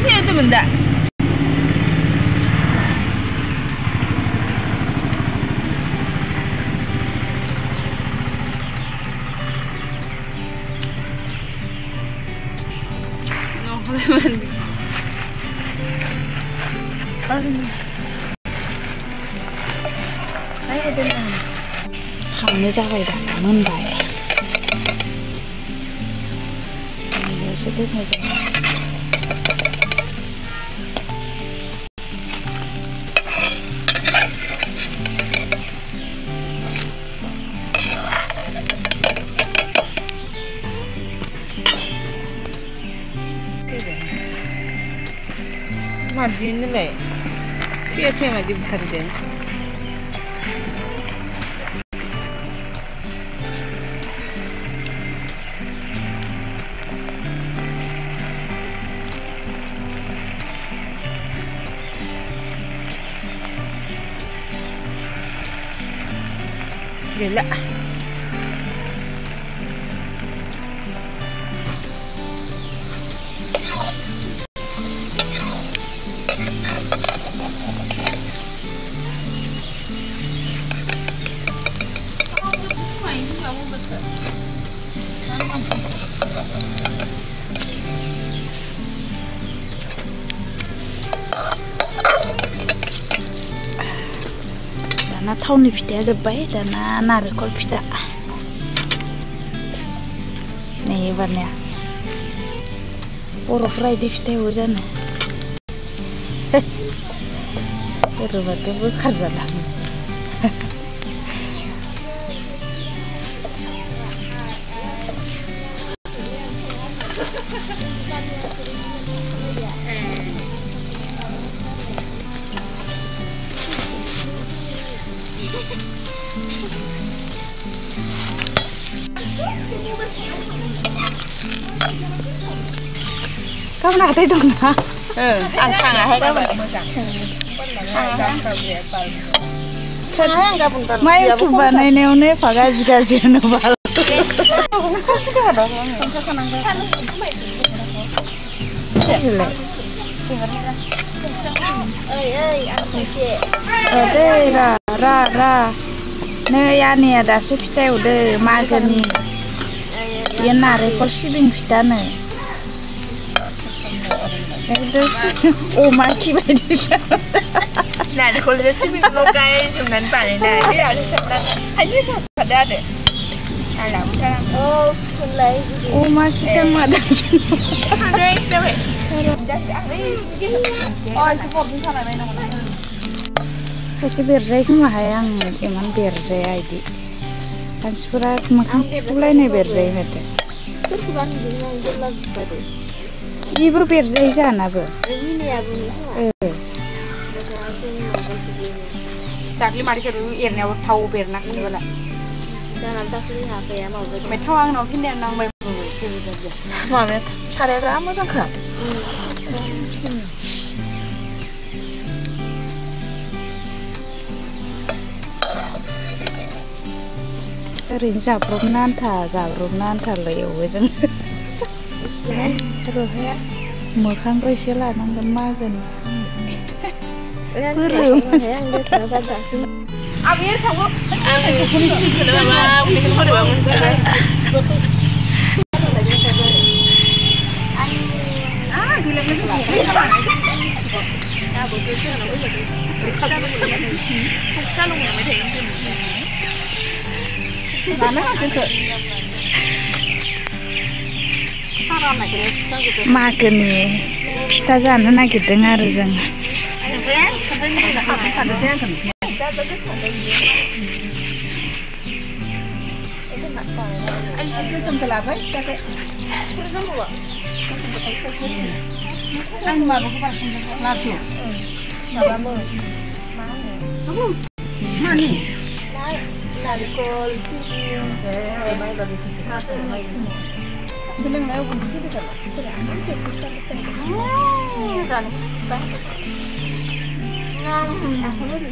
Sini itu benda. खांनो जाबाय दाना मोनबाय एसे दोननाय जाबाय मादिनोलाय थेया मादि बुथारदों gila दाना थावनि फिथाया जोब्बाय दाना नारेंखल फिथा नै एबारनिया बर'फ्रा इदि फिथा एवो जानो ओरैबाथाय बोखारजालाङो Kamu nanti dong nak? Angkang ah, kamu. Mai coba nenek gaji nubal. Ra. Nih ya nih ada sepeda udah makan nih. Dia narik kursi bing pita nih. Terus, oh macam ini sih. Nah, kalau dia sih bingung kayak cuman panen dah. Dia ada sebelah, hanya ada deh. Alam kan. Oh, mulai. Oh macam yang mana? Ada itu. Oh, sebab di sana mana mana. Kasih berzai ke mah yang iman berzai ID. Kan surat makan sekolah ini berzai itu. Terus kan dengan jelas pada. Ibu berzai sana bu. Ini ya bu. Tapi mari coba irnya tahu bernak ni bala. Jangan tak lihat apa ya mau betul. Metau ang nong pindah nong berburu itu saja. Mana cari apa macam kan? Rin zabrum nanta lewe jeng. Terus ya, makan rasa lah nanggan makan. Kurang. Yang dia terbaca sih. Abis sama. Kenapa? Mungkin kau dah bangun. Gila gila. Ah, betul tu. Selalu yang macam itu. Mana tu? Makan ni, kita jangan nak kita dengar jangan. Itu sampai apa? Kata. Ang malu ko pa sa lato. Mama. Mani. Nalikol, sipin. May bago sa Bilang na ako dito ka. Aku